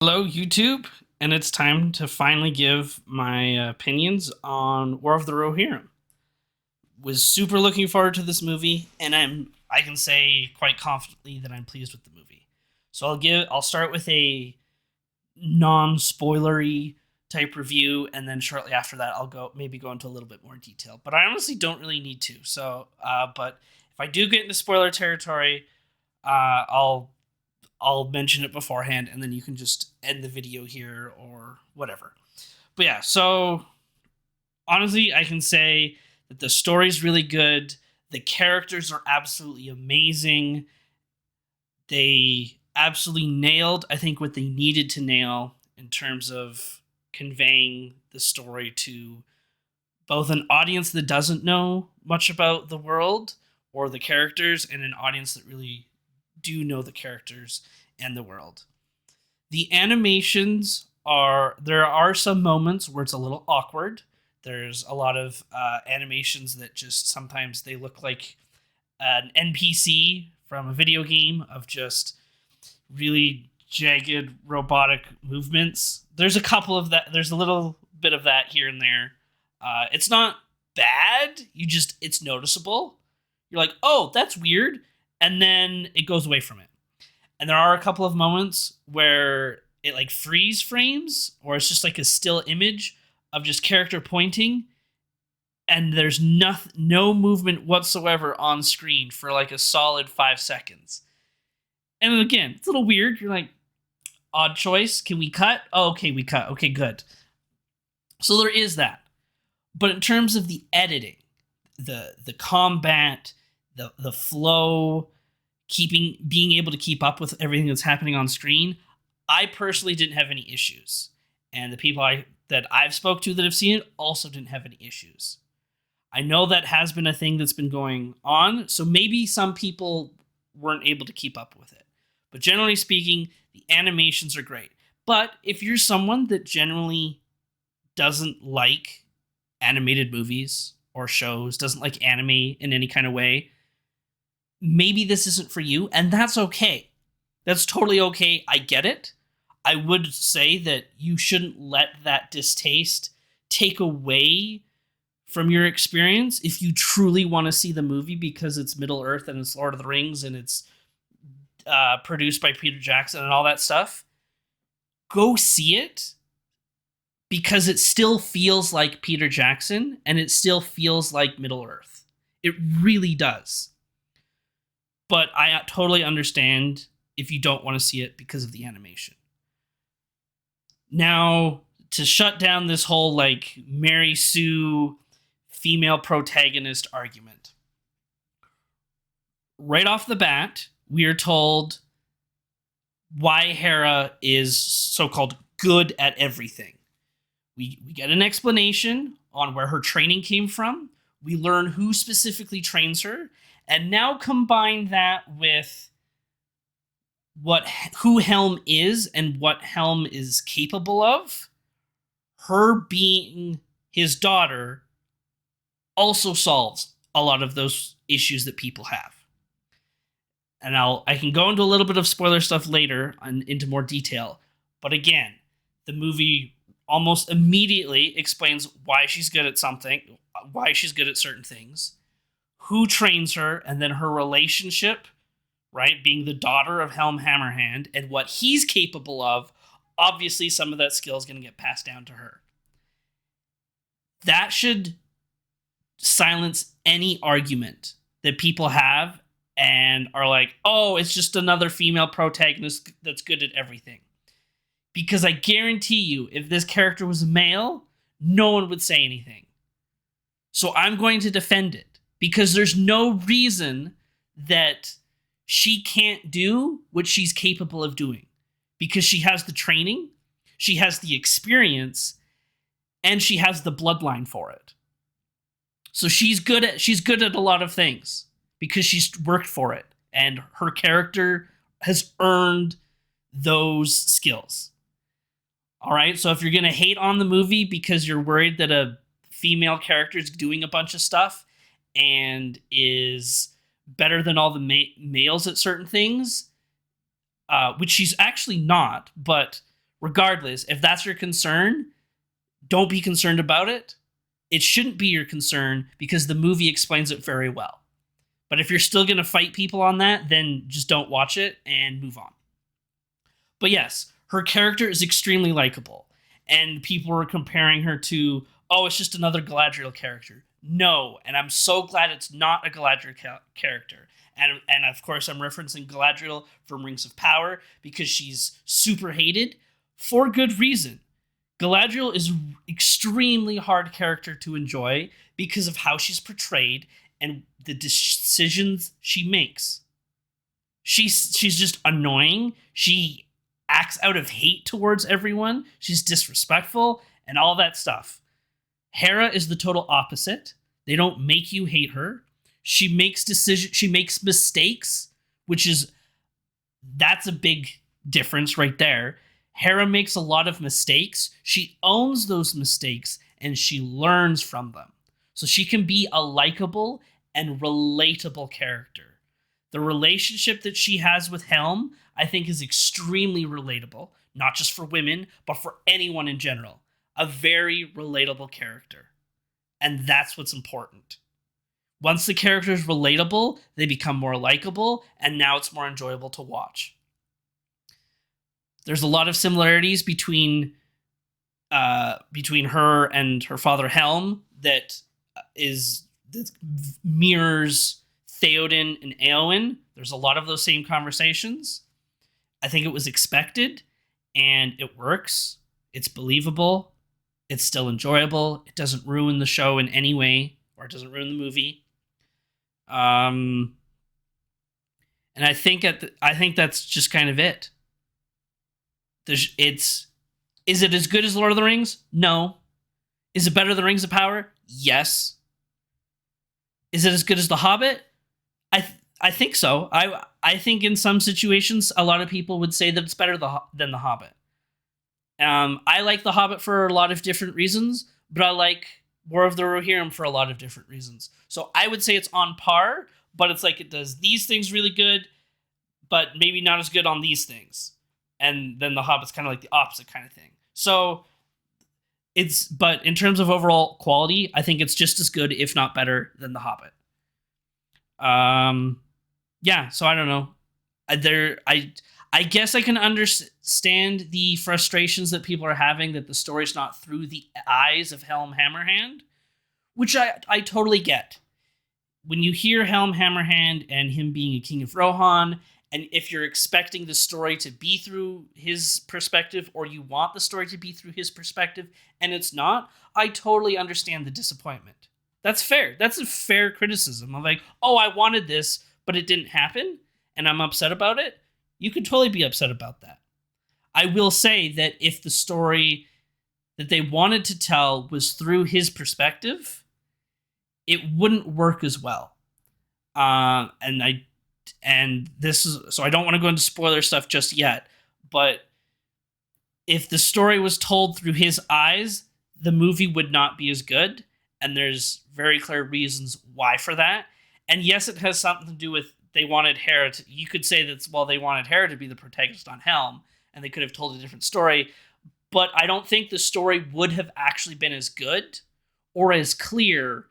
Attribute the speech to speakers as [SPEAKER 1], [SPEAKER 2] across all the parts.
[SPEAKER 1] Hello, YouTube, and it's time to finally give my opinions on War of the Rohirrim. Was super looking forward to this movie, and I can say quite confidently that I'm pleased with the movie. So I'll start with a non-spoilery type review, and then shortly after that I'll go into a little bit more detail. But I honestly don't really need to. But if I do get into spoiler territory, I'll mention it beforehand, and then you can just end the video here or whatever. But yeah, so honestly, I can say that the story's really good. The characters are absolutely amazing. They absolutely nailed, I think, what they needed to nail in terms of conveying the story to both an audience that doesn't know much about the world or the characters and an audience that really do know the characters and the world. The animations there are some moments where it's a little awkward. There's a lot of animations that just sometimes they look like an NPC from a video game of just really jagged robotic movements. There's a couple of that. There's a little bit of that here and there. It's not bad. It's noticeable. You're like, oh, that's weird, and then it goes away from it. And there are a couple of moments where it like freeze frames, or it's just like a still image of just character pointing, and there's no movement whatsoever on screen for like a solid 5 seconds. And then again, it's a little weird. You're like, odd choice. Can we cut? Oh, okay, we cut. Okay, good. So there is that. But in terms of the editing, the combat, the flow, being able to keep up with everything that's happening on screen, I personally didn't have any issues. And the people that I've spoke to that have seen it also didn't have any issues. I know that has been a thing that's been going on, so maybe some people weren't able to keep up with it. But generally speaking, the animations are great. But if you're someone that generally doesn't like animated movies or shows, doesn't like anime in any kind of way, maybe this isn't for you, and that's okay. That's totally okay. I get it. I would say that you shouldn't let that distaste take away from your experience if you truly want to see the movie because it's Middle Earth and it's Lord of the Rings and it's produced by Peter Jackson and all that stuff. Go see it because it still feels like Peter Jackson and it still feels like Middle Earth. It really does. But I totally understand if you don't want to see it because of the animation. Now, to shut down this whole like Mary Sue female protagonist argument, right off the bat, we are told why Hera is so-called good at everything. We get an explanation on where her training came from. We learn who specifically trains her, and now combine that with who Helm is and what Helm is capable of. Her being his daughter also solves a lot of those issues that people have. And I can go into a little bit of spoiler stuff later into more detail. But again, the movie almost immediately explains why she's good at something, why she's good at certain things, who trains her, and then her relationship, right, being the daughter of Helm Hammerhand, and what he's capable of. Obviously, some of that skill is going to get passed down to her. That should silence any argument that people have and are like, oh, it's just another female protagonist that's good at everything. Because I guarantee you, if this character was a male, no one would say anything. So I'm going to defend it because there's no reason that she can't do what she's capable of doing. Because she has the training, she has the experience, and she has the bloodline for it. So she's good at a lot of things because she's worked for it, and her character has earned those skills. All right, so if you're going to hate on the movie because you're worried that a female character is doing a bunch of stuff and is better than all the males at certain things, which she's actually not, but Regardless, if that's your concern, don't be concerned about it. It shouldn't be your concern because the movie explains it very well. But if you're still going to fight people on that, then just don't watch it and move on. But yes, her character is extremely likable. And people were comparing her to, oh, it's just another Galadriel character. No, and I'm so glad it's not a Galadriel character. And of course, I'm referencing Galadriel from Rings of Power because she's super hated for good reason. Galadriel is an extremely hard character to enjoy because of how she's portrayed and the decisions she makes. She's just annoying. She acts out of hate towards everyone. She's disrespectful and all that stuff. Hera is the total opposite. They don't make you hate her. She makes decisions. She makes mistakes, that's a big difference right there. Hera makes a lot of mistakes. She owns those mistakes and she learns from them. So she can be a likable and relatable character. The relationship that she has with Helm, I think, is extremely relatable, not just for women, but for anyone in general. A very relatable character. And that's what's important. Once the character is relatable, they become more likable, and now it's more enjoyable to watch. There's a lot of similarities between her and her father Helm that mirrors Theoden and Éowyn. There's a lot of those same conversations. I think it was expected, and it works. It's believable. It's still enjoyable. It doesn't ruin the show in any way, or it doesn't ruin the movie. And I think that's just kind of it. Is it as good as Lord of the Rings? No. Is it better than Rings of Power? Yes. Is it as good as The Hobbit? I think so. I think in some situations, a lot of people would say that it's better than The Hobbit. I like The Hobbit for a lot of different reasons, but I like War of the Rohirrim for a lot of different reasons. So I would say it's on par, but it's like it does these things really good, but maybe not as good on these things. And then The Hobbit's kind of like the opposite kind of thing. So but in terms of overall quality, I think it's just as good, if not better, than The Hobbit. Yeah, so I don't know. I guess I can understand the frustrations that people are having that the story's not through the eyes of Helm Hammerhand, which I totally get. When you hear Helm Hammerhand and him being a king of Rohan, and if you're expecting the story to be through his perspective, or you want the story to be through his perspective, and it's not, I totally understand the disappointment. That's fair. That's a fair criticism. I'm like, oh, I wanted this, but it didn't happen, and I'm upset about it. You could totally be upset about that. I will say that if the story that they wanted to tell was through his perspective, it wouldn't work as well. And this is, so I don't want to go into spoiler stuff just yet, but if the story was told through his eyes, the movie would not be as good, and there's very clear reasons why for that. And yes, it has something to do with they wanted Hera to, you could say that, well, they wanted Hera to be the protagonist on Helm, and they could have told a different story, but I don't think the story would have actually been as good or as clear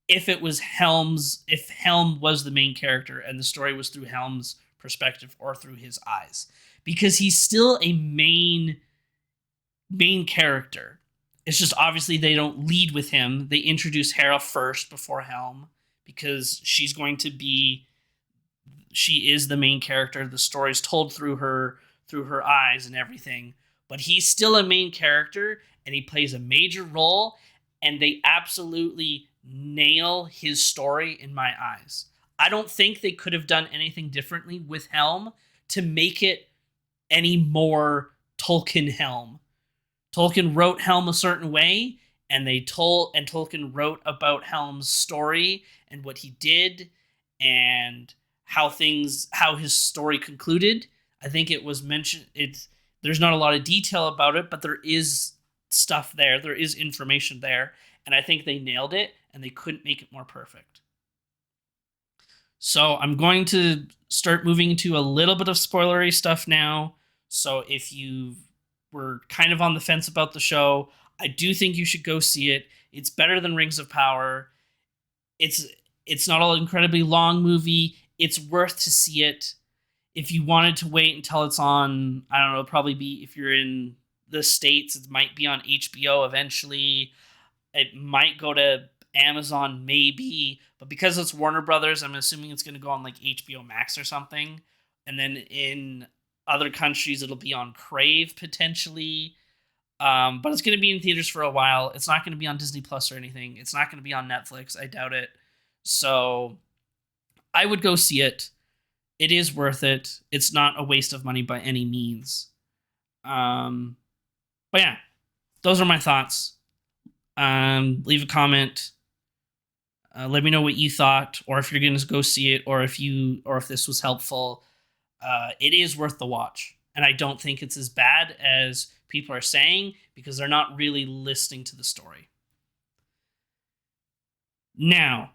[SPEAKER 1] if Helm was the main character and the story was through Helm's perspective or through his eyes, because he's still a main character. It's just obviously they don't lead with him. They introduce Hera first before Helm because she is the main character. The story's told through her eyes and everything, but he's still a main character and he plays a major role, and they absolutely nail his story in my eyes. I don't think they could have done anything differently with Helm to make it any more Tolkien Helm. Tolkien wrote Helm a certain way, and Tolkien wrote about Helm's story and what he did and how his story concluded. I think it was mentioned. There's not a lot of detail about it, but there is stuff there. There is information there, and I think they nailed it, and they couldn't make it more perfect. So I'm going to start moving into a little bit of spoilery stuff now. So if you've were kind of on the fence about the show, I do think you should go see it. It's better than Rings of Power. It's it's not an incredibly long movie. It's worth to see it. If you wanted to wait until it's on, I don't know, probably be, if you're in the States, it might be on HBO eventually. It might go to Amazon maybe, but because it's Warner Brothers, I'm assuming it's going to go on like HBO Max or something. And then in other countries, it'll be on Crave potentially. But it's going to be in theaters for a while. It's not going to be on Disney Plus or anything. It's not going to be on Netflix. I doubt it. So I would go see it. It is worth it. It's not a waste of money by any means. But yeah, those are my thoughts. Leave a comment. Let me know what you thought, or if you're going to go see it, or if this was helpful. It is worth the watch, and I don't think it's as bad as people are saying because they're not really listening to the story. Now,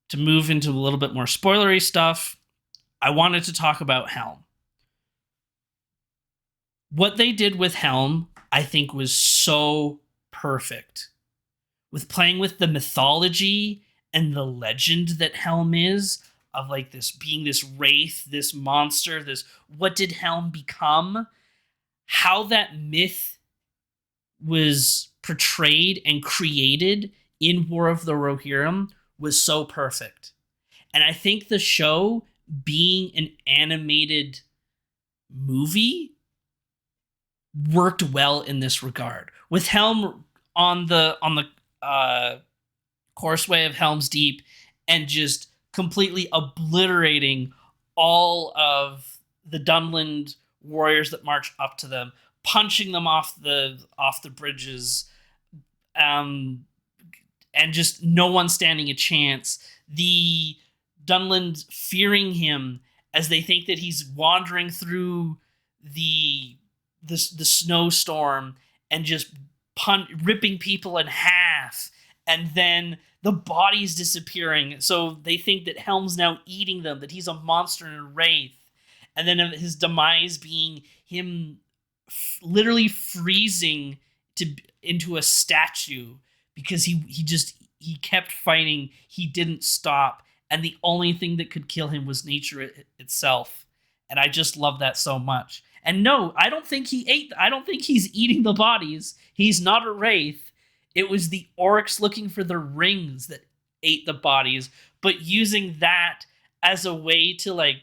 [SPEAKER 1] to move into a little bit more spoilery stuff, I wanted to talk about Helm. What they did with Helm, I think, was so perfect. With playing with the mythology and the legend that Helm is, of like this being this wraith, this monster, this what did Helm become? How that myth was portrayed and created in War of the Rohirrim was so perfect. And I think the show being an animated movie worked well in this regard. With Helm on the Courseway of Helm's Deep and just completely obliterating all of the Dunland warriors that march up to them, punching them off the bridges, and just no one standing a chance. The Dunland fearing him as they think that he's wandering through the snowstorm and just ripping people in half, and then the bodies disappearing. So they think that Helm's now eating them, that he's a monster and a wraith, and then his demise being him literally freezing into a statue because he kept fighting. He didn't stop, and the only thing that could kill him was nature itself. And I just love that so much. And no, I don't think he's eating the bodies. He's not a wraith. It was the orcs looking for the rings that ate the bodies, but using that as a way to like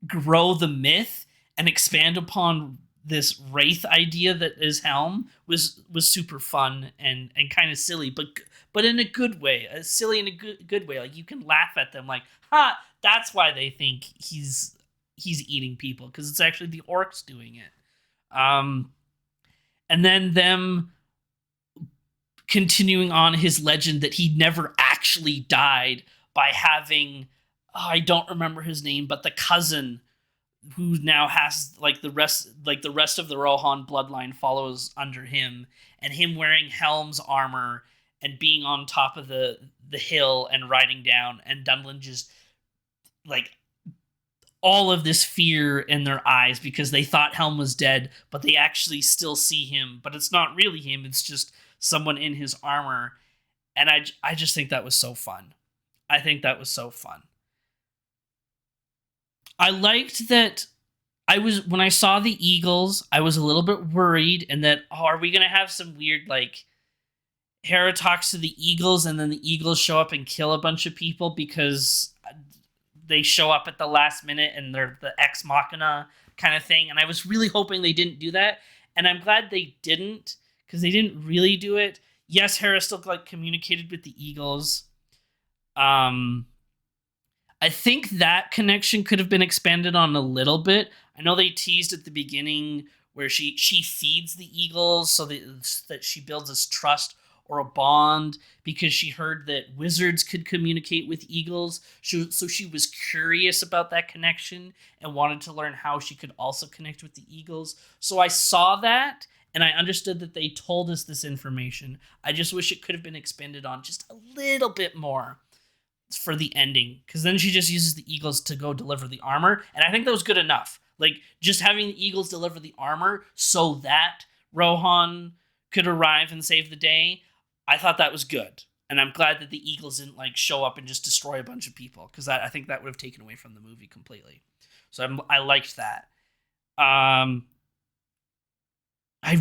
[SPEAKER 1] grow the myth and expand upon this wraith idea that is Helm was super fun and kind of silly, but in a good way, silly in a good way. Like you can laugh at them, like, ha, that's why they think he's eating people, because it's actually the orcs doing it. And then them continuing on his legend that he never actually died by having, I don't remember his name, but the cousin who now has the rest of the Rohan bloodline follows under him, and him wearing Helm's armor and being on top of the hill and riding down, and Dunland just like all of this fear in their eyes because they thought Helm was dead, but they actually still see him, but it's not really him, it's just someone in his armor. And I just think that was so fun. I think that was so fun. I liked that when I saw the eagles, I was a little bit worried, and that, are we going to have some weird, like, Hera talks to the eagles and then the eagles show up and kill a bunch of people because they show up at the last minute and they're the ex machina kind of thing. And I was really hoping they didn't do that. And I'm glad they didn't, because they didn't really do it. Yes, Hera still communicated with the eagles. I think that connection could have been expanded on a little bit. I know they teased at the beginning where she feeds the eagles so that she builds this trust or a bond, because she heard that wizards could communicate with eagles. So she was curious about that connection and wanted to learn how she could also connect with the eagles. So I saw that, and I understood that they told us this information. I just wish it could have been expanded on just a little bit more for the ending, because then she just uses the eagles to go deliver the armor, and I think that was good enough. Like just having the Eagles deliver the armor so that Rohan could arrive and save the day, I thought that was good. And I'm glad that the Eagles didn't like show up and just destroy a bunch of people, because I think that would have taken away from the movie completely. So I liked that. Um, I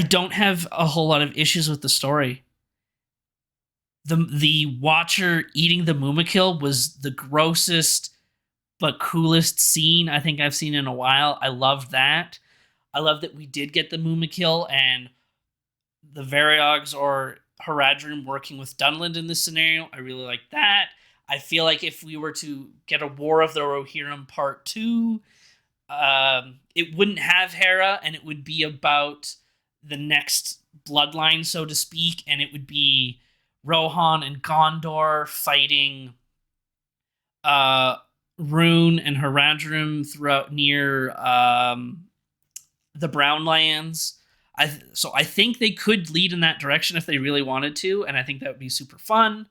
[SPEAKER 1] don't have a whole lot of issues with the story. The Watcher eating the Mumakil was the grossest but coolest scene I think I've seen in a while. I loved that. I love that we did get the Mumakil and the Variogs or Haradrim working with Dunland in this scenario. I really like that. I feel like if we were to get a War of the Rohirrim Part 2, it wouldn't have Hera, and it would be about the next bloodline, so to speak, and it would be Rohan and Gondor fighting Rune and Haradrim throughout near the Brown Lands. So I think they could lead in that direction if they really wanted to, and I think that would be super fun.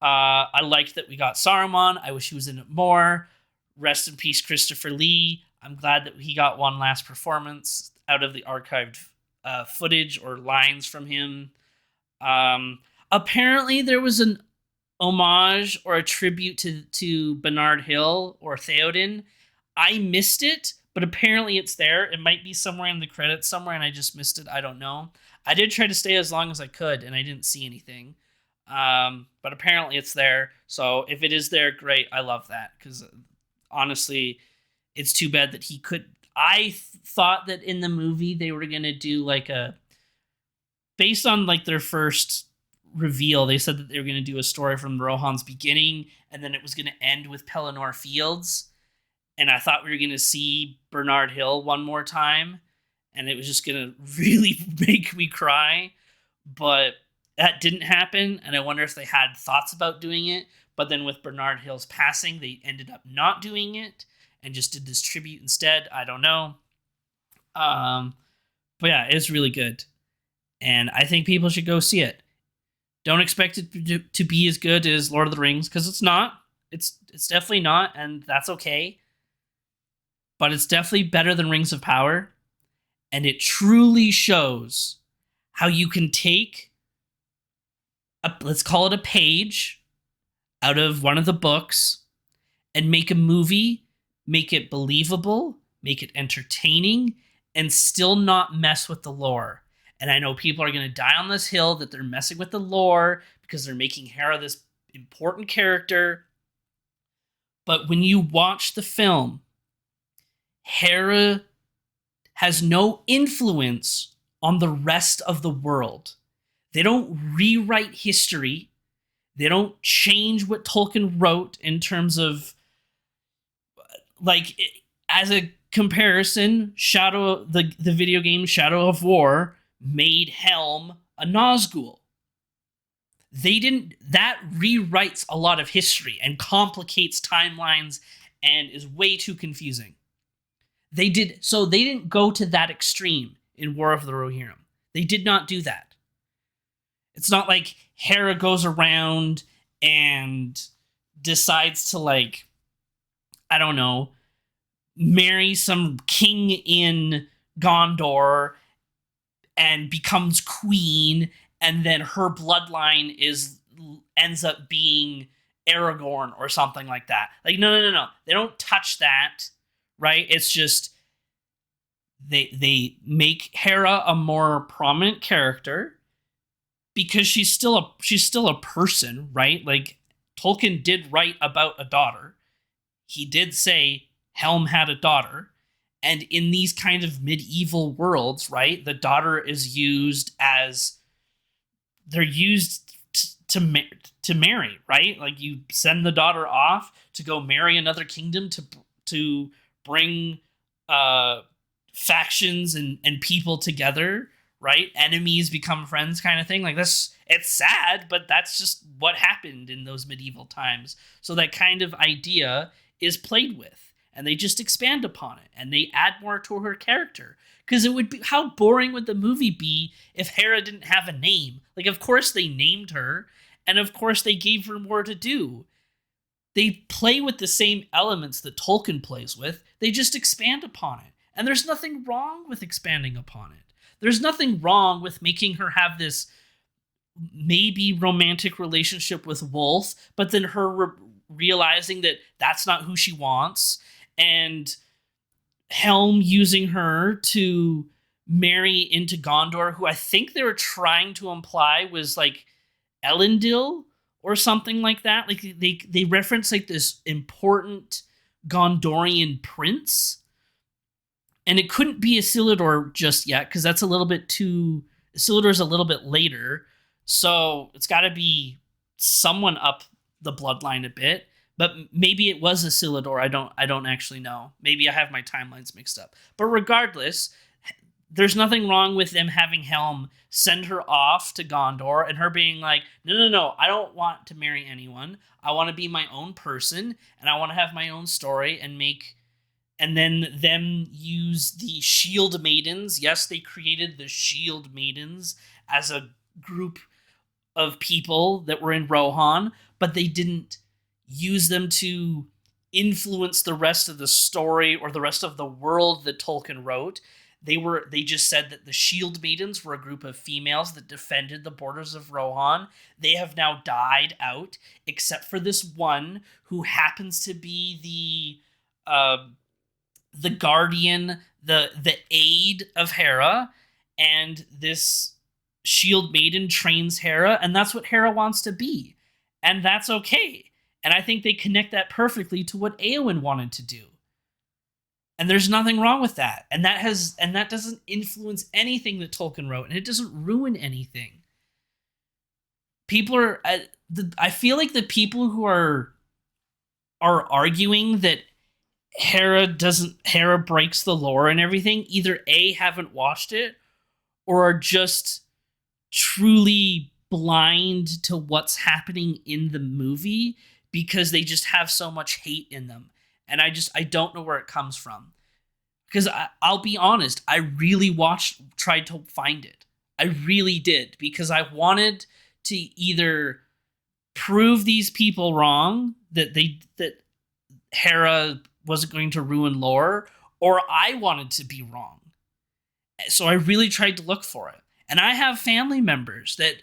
[SPEAKER 1] I liked that we got Saruman. I wish he was in it more. Rest in peace, Christopher Lee. I'm glad that he got one last performance out of the archived footage or lines from him. Apparently, there was an homage or a tribute to Bernard Hill or Theoden. I missed it, but apparently it's there. It might be somewhere in the credits somewhere, and I just missed it. I don't know. I did try to stay as long as I could, and I didn't see anything. But apparently it's there. So if it is there, great. I love that, because honestly, it's too bad that he could. I thought that in the movie they were gonna do like a, based on like their first reveal, they said that they were gonna do a story from Rohan's beginning, and then it was gonna end with Pelennor Fields, and I thought we were gonna see Bernard Hill one more time, and it was just gonna really make me cry, but that didn't happen, and I wonder if they had thoughts about doing it, but then with Bernard Hill's passing, they ended up not doing it and just did this tribute instead. I don't know. But yeah, it's really good, and I think people should go see it. Don't expect it to be as good as Lord of the Rings, because it's not. It's definitely not, and that's okay. But it's definitely better than Rings of Power, and it truly shows how you can take let's call it a page out of one of the books and make a movie, make it believable, make it entertaining, and still not mess with the lore. And I know people are going to die on this hill that they're messing with the lore because they're making Hera this important character. But when you watch the film, Hera has no influence on the rest of the world. They don't rewrite history. They don't change what Tolkien wrote in terms of, like, as a comparison, the video game Shadow of War made Helm a Nazgul. That rewrites a lot of history and complicates timelines and is way too confusing. They didn't go to that extreme in War of the Rohirrim. They did not do that. It's not like Hera goes around and decides to, like, I don't know, marry some king in Gondor and becomes queen, and then her bloodline ends up being Aragorn or something like that. Like, no. They don't touch that, right? It's just they make Hera a more prominent character because she's still a person, right? Like, Tolkien did write about a daughter. He did say Helm had a daughter. And in these kind of medieval worlds, right, the daughter is used as, they're used to marry, right? Like, you send the daughter off to go marry another kingdom to bring factions and people together, right? Enemies become friends, kind of thing. Like, this, it's sad, but that's just what happened in those medieval times. So that kind of idea is played with, and they just expand upon it, and they add more to her character. Because it would be, how boring would the movie be if Hera didn't have a name? Like, of course they named her, and of course they gave her more to do. They play with the same elements that Tolkien plays with, they just expand upon it. And there's nothing wrong with expanding upon it. There's nothing wrong with making her have this maybe romantic relationship with Wolf, but then her realizing that that's not who she wants, and Helm using her to marry into Gondor, who I think they were trying to imply was like Elendil or something like that. Like they reference like this important Gondorian prince, and it couldn't be Isildur just yet because that's a little bit too. Isildur's a little bit later, so it's got to be someone up the bloodline a bit. But maybe it was Isildur. I don't actually know. Maybe I have my timelines mixed up. But regardless, there's nothing wrong with them having Helm send her off to Gondor and her being like, no, I don't want to marry anyone. I want to be my own person and I want to have my own story and then them use the Shield Maidens. Yes, they created the Shield Maidens as a group of people that were in Rohan, but they didn't use them to influence the rest of the story or the rest of the world that Tolkien wrote. They just said that the Shield Maidens were a group of females that defended the borders of Rohan. They have now died out, except for this one who happens to be the guardian, the aide of Hera, and this Shield Maiden trains Hera, and that's what Hera wants to be, and that's okay. And I think they connect that perfectly to what Eowyn wanted to do. And there's nothing wrong with that. And that doesn't influence anything that Tolkien wrote, and it doesn't ruin anything. People are I feel like the people who are arguing that Hera breaks the lore and everything either A, haven't watched it, or are just truly blind to what's happening in the movie because they just have so much hate in them. And I don't know where it comes from. Because I'll be honest, I really tried to find it. I really did, because I wanted to either prove these people wrong, that Hera wasn't going to ruin lore, or I wanted to be wrong. So I really tried to look for it. And I have family members that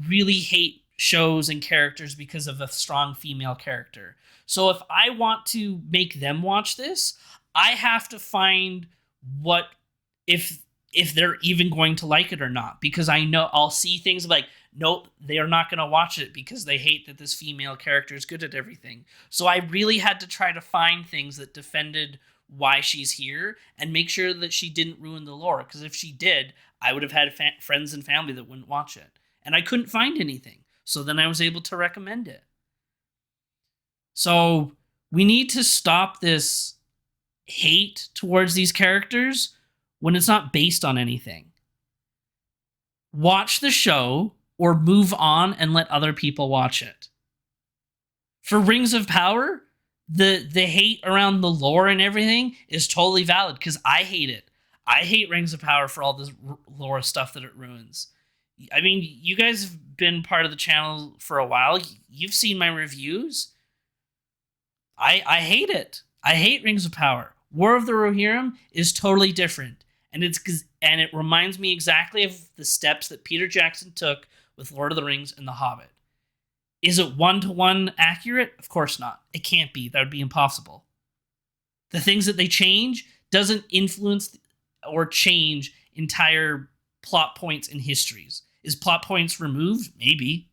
[SPEAKER 1] really hate shows and characters because of a strong female character. So if I want to make them watch this, I have to find if they're even going to like it or not, because I know I'll see things like, nope, they are not going to watch it because they hate that this female character is good at everything. So I really had to try to find things that defended why she's here and make sure that she didn't ruin the lore, because if she did, I would have had friends and family that wouldn't watch it. And I couldn't find anything. So then I was able to recommend it. So we need to stop this hate towards these characters when it's not based on anything. Watch the show or move on and let other people watch it. For Rings of Power, the hate around the lore and everything is totally valid because I hate it. I hate Rings of Power for all this lore stuff that it ruins. I mean, you guys have been part of the channel for a while. You've seen my reviews. I hate it. I hate Rings of Power. War of the Rohirrim is totally different. And it reminds me exactly of the steps that Peter Jackson took with Lord of the Rings and The Hobbit. Is it one-to-one accurate? Of course not. It can't be. That would be impossible. The things that they change doesn't influence or change entire plot points in histories. Is plot points removed? Maybe.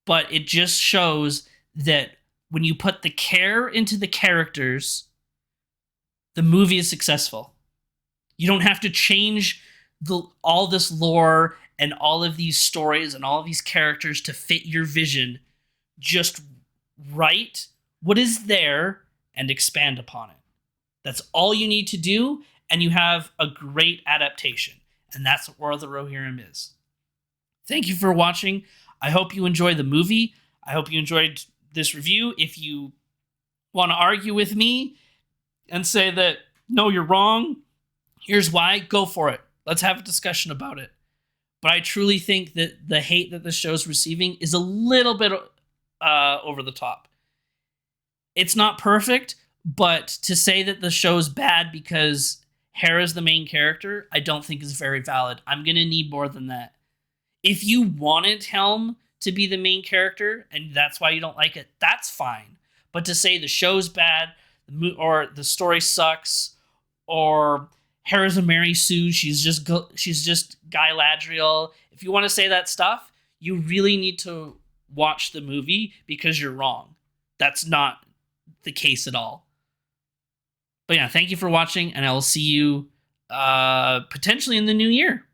[SPEAKER 1] But it just shows that when you put the care into the characters, the movie is successful. You don't have to change all this lore and all of these stories and all of these characters to fit your vision. Just write what is there and expand upon it. That's all you need to do, and you have a great adaptation. And that's what War of the Rohirrim is. Thank you for watching. I hope you enjoyed the movie. I hope you enjoyed this review. If you want to argue with me and say that, no, you're wrong, here's why, go for it. Let's have a discussion about it. But I truly think that the hate that the show's receiving is a little bit over the top. It's not perfect, but to say that the show's bad because Hera's the main character, I don't think is very valid. I'm gonna need more than that. If you wanted Helm to be the main character and that's why you don't like it, that's fine. But to say the show's bad or the story sucks or Hera's a Mary Sue, she's just Guy Ladriel. If you want to say that stuff, you really need to watch the movie because you're wrong. That's not the case at all. But yeah, thank you for watching, and I will see you potentially in the new year.